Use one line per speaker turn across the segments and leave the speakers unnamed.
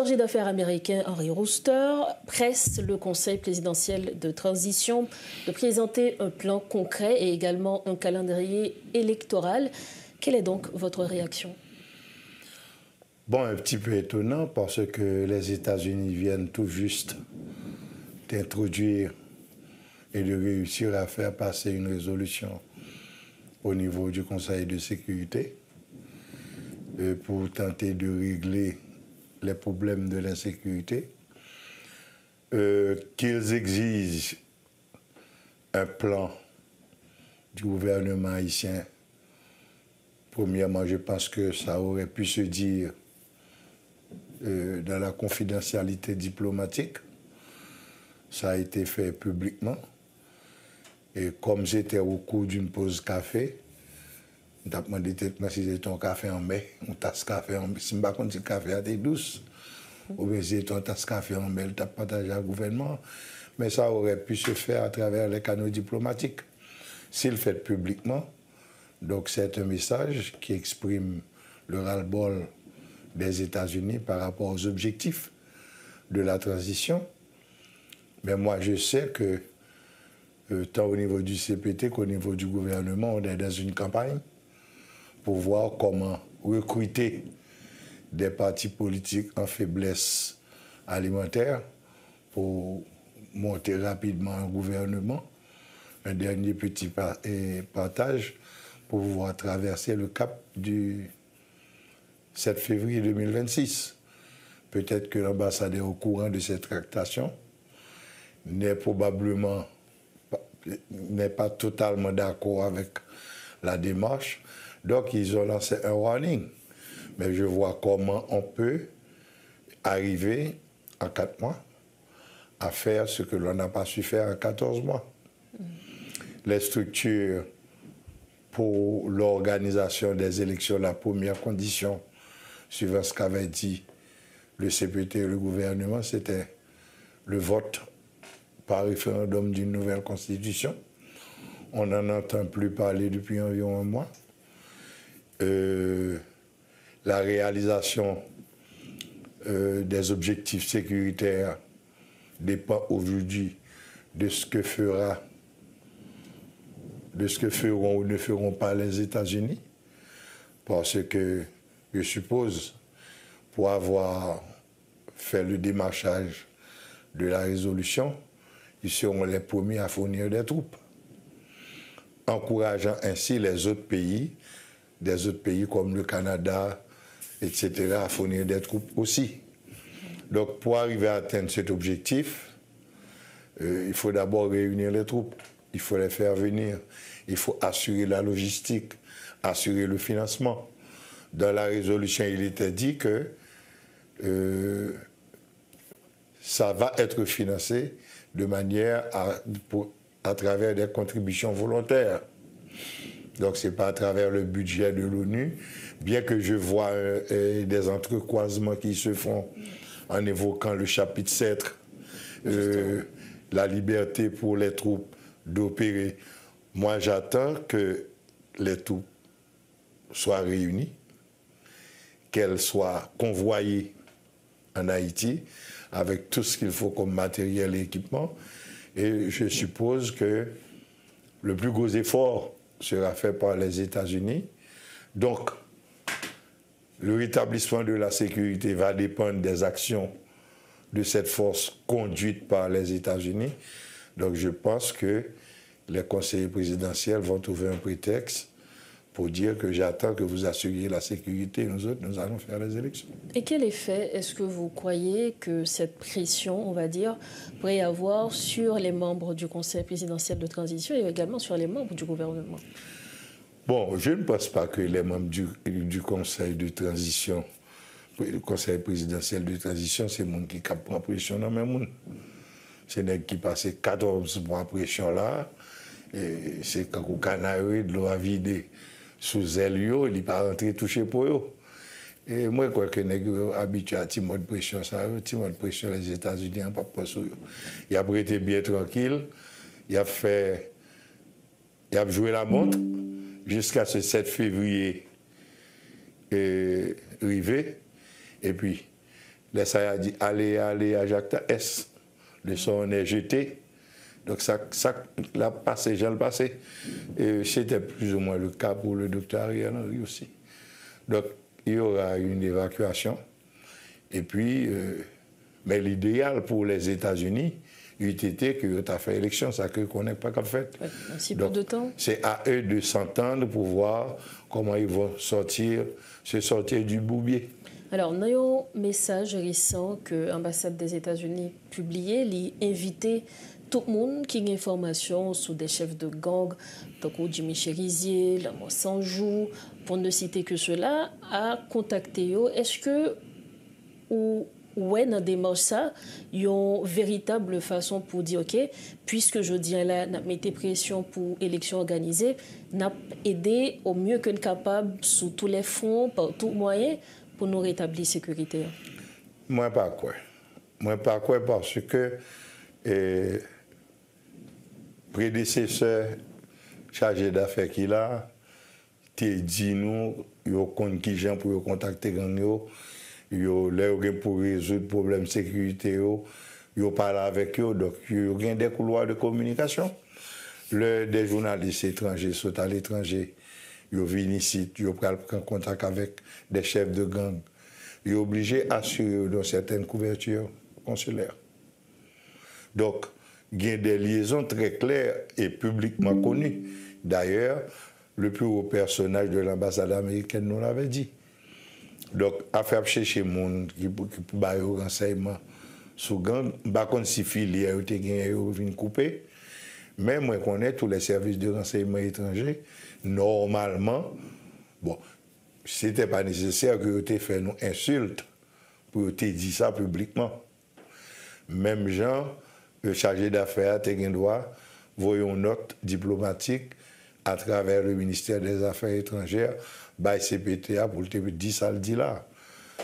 chargé d'affaires américain Henry Rooster presse le Conseil présidentiel de transition de présenter un plan concret et également un calendrier électoral. Quelle est donc votre réaction?
Bon, un petit peu étonnant parce que les États-Unis viennent tout juste d'introduire et de réussir à faire passer une résolution au niveau du Conseil de sécurité pour tenter de régler les problèmes de l'insécurité, qu'ils exigent un plan du gouvernement haïtien. Premièrement, je pense que ça aurait pu se dire dans la confidentialité diplomatique. Ça a été fait publiquement. Et comme j'étais au cours d'une pause café, je me demandé si c'était un café en mai, une tasse café en mai. Si je ne sais pas si le café était douce, ou bien si c'était une tasse café en mai, je partagé au gouvernement. Mais ça aurait pu se faire à travers les canaux diplomatiques. S'il le fait publiquement, donc c'est un message qui exprime le ras-le-bol des États-Unis par rapport aux objectifs de la transition. Mais moi, je sais que tant au niveau du CPT qu'au niveau du gouvernement, on est dans une campagne pour voir comment recruter des partis politiques en faiblesse alimentaire pour monter rapidement un gouvernement. Un dernier petit partage pour pouvoir traverser le cap du 7 février 2026. Peut-être que l'ambassadeur au courant de cette tractation n'est pas totalement d'accord avec la démarche. Donc, ils ont lancé un warning. Mais je vois comment on peut arriver en 4 mois à faire ce que l'on n'a pas su faire en 14 mois. Les structures pour l'organisation des élections, la première condition, suivant ce qu'avait dit le CPT et le gouvernement, c'était le vote par référendum d'une nouvelle constitution. On n'en entend plus parler depuis environ un mois. La réalisation des objectifs sécuritaires dépend aujourd'hui de ce que feront ou ne feront pas les États-Unis. Parce que, je suppose, pour avoir fait le démarchage de la résolution, ils seront les premiers à fournir des troupes, encourageant ainsi les autres pays, des autres pays comme le Canada, etc., à fournir des troupes aussi. Donc, pour arriver à atteindre cet objectif, il faut d'abord réunir les troupes, il faut les faire venir, il faut assurer la logistique, assurer le financement. Dans la résolution, il était dit que ça va être financé de manière à travers des contributions volontaires. Donc, ce n'est pas à travers le budget de l'ONU, bien que je vois des entrecroisements qui se font en évoquant le chapitre 7, la liberté pour les troupes d'opérer. Moi, j'attends que les troupes soient réunies, qu'elles soient convoyées en Haïti, avec tout ce qu'il faut comme matériel et équipement. Et je suppose que le plus gros effort sera fait par les États-Unis. Donc, le rétablissement de la sécurité va dépendre des actions de cette force conduite par les États-Unis. Donc, je pense que les conseillers présidentiels vont trouver un prétexte pour dire que j'attends que vous assuriez la sécurité. Nous autres, nous allons faire les élections.
Et quel effet est-ce que vous croyez que cette pression, on va dire, pourrait avoir sur les membres du Conseil présidentiel de transition et également sur les membres du gouvernement?
Bon, je ne pense pas que les membres du Conseil de transition, le Conseil présidentiel de transition, c'est le monde qui prend pression dans le monde. C'est les qui passent 14 mois de pression là. C'est quand le canari de l'eau a vidé sous elle, il n'est pas rentré touché pour eux. Et moi, je crois que les gens habitués à ce mode de pression, ce mode de pression, les États-Unis n'ont pas peur sur eux. Il a été bien tranquille, il a joué la montre jusqu'à ce 7 février arrivé. Et puis, ça a dit allez à Jacta S. Le son est jeté. Donc ça l'a passé, j'ai le passé. Et c'était plus ou moins le cas pour le docteur Ariel Henry aussi. Donc il y aura une évacuation. Et puis, mais l'idéal pour les États-Unis, il était que tu as fait élection, ça que qu'on n'est pas qu'à fait.
Ouais, si peu de temps.
C'est à eux de s'entendre pour voir comment ils vont se sortir du boubier.
Alors, nous avons un message récent que l'ambassade des États-Unis publié, l'invité tout le monde qui a une information sur des chefs de gang, comme Jimmy Cherizier, la Sanjou, pour ne citer que cela, à contacter eux. Est-ce que, ou ouais, dans des démarche ça, il y a une véritable façon pour dire, OK, puisque je dis là, n'a mis pression pour élection organisée, n'a aidé au mieux que capable sous tous les fronts, par tous moyens, pour nous rétablir sécurité?
Moi, pas quoi. Moi, pas quoi parce que prédécesseur chargé d'affaires qu'il a, il dit nous, il y a qui gens pour contacter gang yo, il pour résoudre problème de sécurité yo, il parle avec eux, donc il y a des couloirs de communication. Des journalistes étrangers sont à l'étranger, ils viennent ici, ils prennent contact avec des chefs de gang. Ils sont obligés d'assurer dans certaines couvertures consulaires. Donc, il y a des liaisons très claires et publiquement connues. D'ailleurs, le plus haut personnage de l'ambassade américaine nous l'avait dit. Donc, à faire chercher les gens qui peut faire renseignement sur gang, je ne sais pas si filière viennent couper, mais moi, je connais tous les services de renseignement étrangers. Normalement, bon, ce n'était pas nécessaire que vous fait une insulte pour te dire ça publiquement. Même gens, le chargé d'affaires, tu as le droit, voyons une note diplomatique à travers le ministère des Affaires étrangères, by CPTA pour te dire ça le dit là.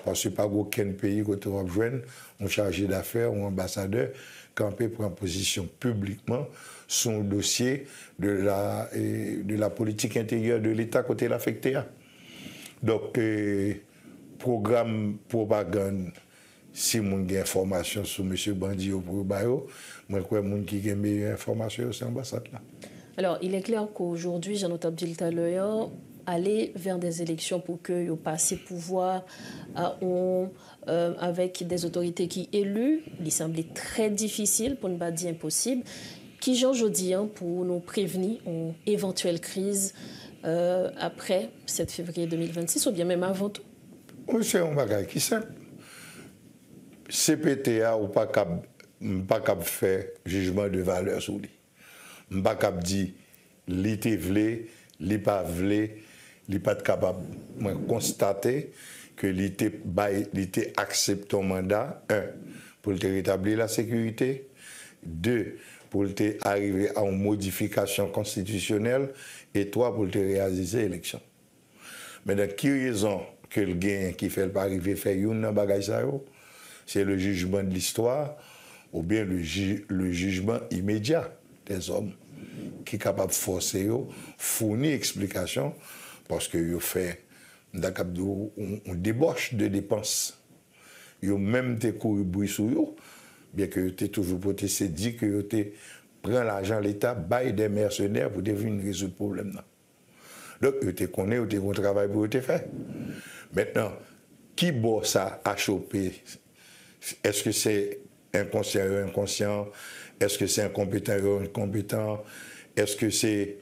Parce que pas aucun pays que tu vas joindre un chargé d'affaires ou un ambassadeur qui peut prendre position publiquement sur un dossier de la politique intérieure de l'État côté l'affecté. Donc, programme propagande, si vous avez des informations sur M. Bandio pour Bayo, moi, je crois que vous avez meilleure information sur l'ambassade là.
Alors, il est clair qu'aujourd'hui, Jean-Noël dit tout à l'heure, aller vers des élections pour que vous passiez pouvoir avec des autorités qui élues, il semblait très difficile, pour ne pas dire impossible. Qui, Jean Jodi, pour nous prévenir une éventuelle crise après 7 février 2026 ou bien même avant tout?
C'est un bagage qui est simple. CPTA ou pas capable faire jugement de valeur sur lui. Pas capable dire li te vle, li pas vle, li pas capable de constater que li te accepte ton mandat, 1, pour te rétablir la sécurité, 2, pour te arriver à une modification constitutionnelle, et 3, pour te réaliser l'élection. Mais dans quelle raison que le gain qui fait pas arriver faire une bagage ça, c'est le jugement de l'histoire ou bien le jugement immédiat des hommes qui est capable de forcer, fournir explication parce que vous fait une débauche de dépenses. Vous même te couru bruit sur vous, bien que vous toujours protesté, dit que vous prend l'argent de l'État, bail des mercenaires pour devenir résoudre le problème. Donc, vous te connaissez, vous avez un travail pour te faire. Maintenant, qui boit ça à choper? Est-ce que c'est inconscient ou inconscient? Est-ce que c'est incompétent ou incompétent? Est-ce que c'est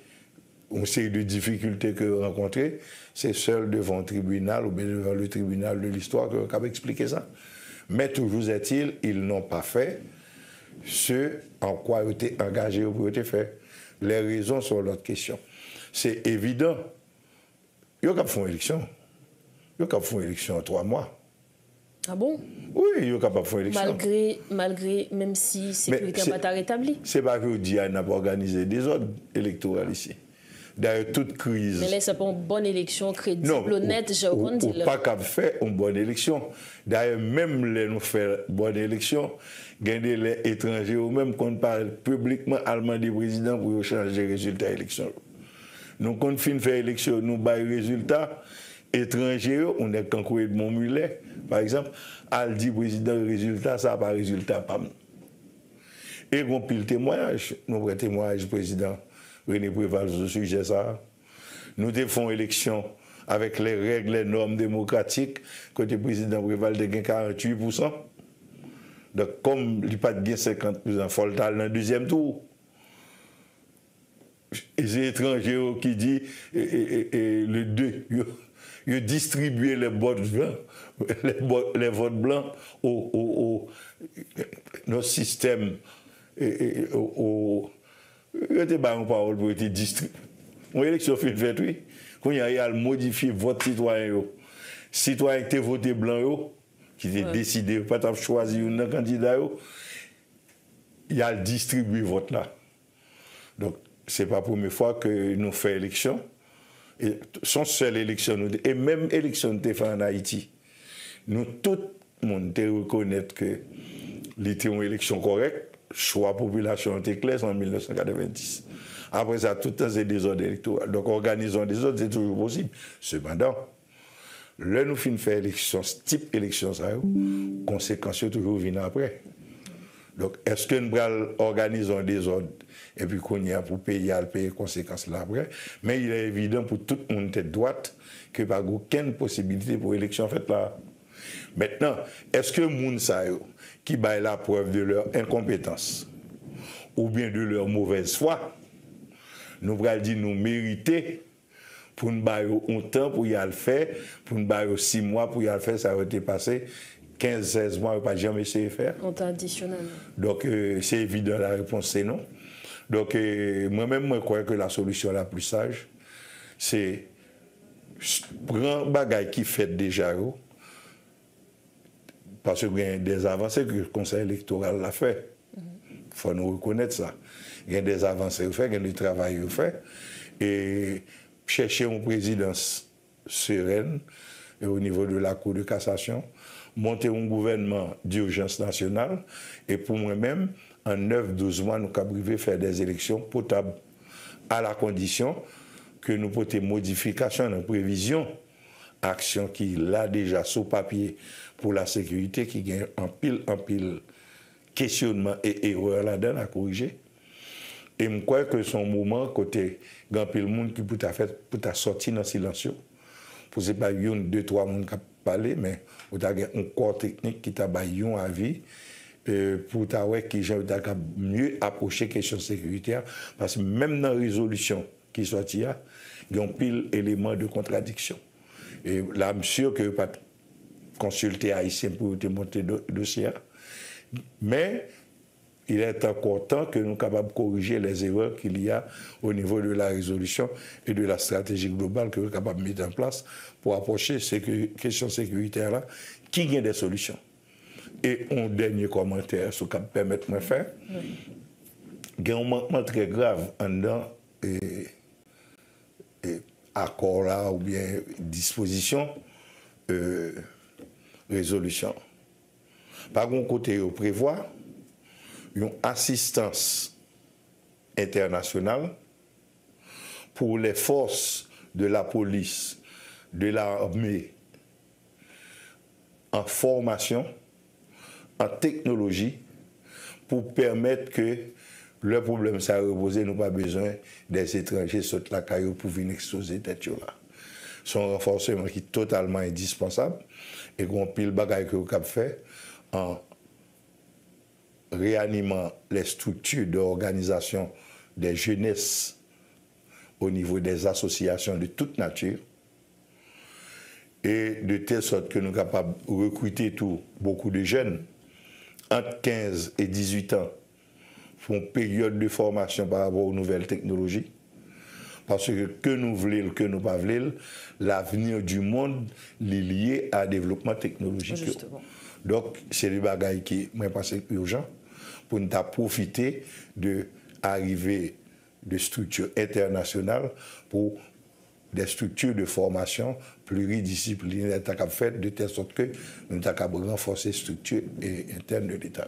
une série de difficultés que vous rencontrez? C'est seul devant un tribunal ou bien devant le tribunal de l'histoire que vous avez expliqué ça. Mais toujours est-il, ils n'ont pas fait ce en quoi ils étaient engagés pour être fait. Les raisons sont l'autre question. C'est évident. Ils ont fait une élection. Ils ont fait une élection en 3 mois.
Ah bon?
Oui, ils ont capable de faire une élection.
Malgré, même si la sécurité n'a pas rétabli.
C'est pas que vous dites qu'il n'a pas organisé des ordres électoraux ici. D'ailleurs, toute crise.
Mais là, c'est pas une bonne élection crédible, honnête, j'ai entendu.
Non, pas qu'à faire une bonne élection. D'ailleurs, même les nous faire une bonne élection, gagner les étrangers ou même qu'on parle publiquement allemand des présidents pour changer les résultats de l'élection. Nous, quand on fait l'élection, nous baillons les résultats étrangers, on est quand de mon mulet, par exemple, al dit président résultat, ça pas résultat pas. Et on pile témoignage, nous avons témoignage président René Préval sur ce sujet ça. Nous défendons élection avec les règles, les normes démocratiques, côté président Préval de 48%. Donc comme il n'y a pas de 50%, il faut le dans le deuxième tour. Et c'est étranger qui dit le 2, il distribue les votes blancs, les votes blancs au notre système. Il y a des paroles pour être distribuées. Une élection fait oui. Quand il y a modifié votre citoyen, citoyen qui a voté blanc, qui a décidé, pas de choisir un candidat, il a distribué vote là. Donc, ce n'est pas la première fois que nous faisons élection. Et son seule élection, et même élection nous fait en Haïti, nous, tout le monde reconnaît que c'était une élection correcte, choix population était clair en 1990. Après ça, tout le temps, c'est des ordres électoraux. Donc, organisons des ordres, c'est toujours possible. Cependant, là, nous finissons faire élection, ce type d'élection, ça, conséquences toujours viennent après. Donc, est-ce que nous organisons des ordres et puis qu'on y a pour payer les conséquences là après? Mais il est évident pour tout le monde tête droite que pas aucune possibilité pour l'élection faite là. Maintenant, est-ce que les gens qui baillent la preuve de leur incompétence ou bien de leur mauvaise foi, nous allons dire nous mériter pour nous bailler un temps pour y aller faire, pour nous bailler 6 mois pour y aller faire, ça aurait été passé 15-16 mois, on n'a pas jamais essayé de faire.
On t'a additionnel.
Donc, c'est évident, la réponse c'est non. Donc, moi-même, je crois que la solution la plus sage, c'est prendre un bagage qui fait déjà, parce qu'il y a des avancées que le Conseil électoral a fait. Il faut nous reconnaître ça. Il y a des avancées fait, il y a du travail fait. Et chercher une présidence sereine au niveau de la Cour de cassation, monter un gouvernement d'urgence nationale, et pour moi-même, en 9-12 mois, nous avons faire des élections potables, à la condition que nous portions modification dans la prévision, action qui l'a déjà sous papier pour la sécurité, qui gagne en pile questionnement et erreur là-dedans à corriger. Et je crois que son moment, côté grand pile monde qui peut sortir dans le silence, pour ce pas une, 2, 3 monde qui parler, mais il y a un corps technique qui t'a baillé un avis pour qui j'ai mieux approcher la question sécuritaire, parce que même dans la résolution qui sortit, il y a un pile d'éléments de contradiction. Et là, je suis sûr que pas consulter haïtien pour te monter le dossier, mais il est encore temps que nous sommes capables de corriger les erreurs qu'il y a au niveau de la résolution et de la stratégie globale que nous sommes capables de mettre en place pour approcher ces questions sécuritaires-là, qui gagnent des solutions. Et un dernier commentaire, ce qui permet de me faire, il y a un manquement très grave en dedans accord là ou bien disposition, résolution. Par un côté, on prévoit une assistance internationale pour les forces de la police, de l'armée, en formation, en technologie, pour permettre que le problème ça reposer, nous pas besoin des étrangers sur la caillou pour venir exposer tête là. C'est un renforcement qui est totalement indispensable et qu'on pile bagaille que vous avez fait en réanimant les structures d'organisation des jeunesses au niveau des associations de toute nature et de telle sorte que nous sommes capables de recruter beaucoup de jeunes entre 15 et 18 ans pour une période de formation par rapport aux nouvelles technologies. Parce que nous voulons, que nous ne voulons pas, l'avenir du monde est lié à développement technologique. Justement. Donc, c'est des bagailles qui me paraissent urgents pour nous profiter de l'arrivée de structures internationales pour des structures de formation pluridisciplinaires faites de telle sorte que nous sommes capables de renforcer les structures internes de l'État.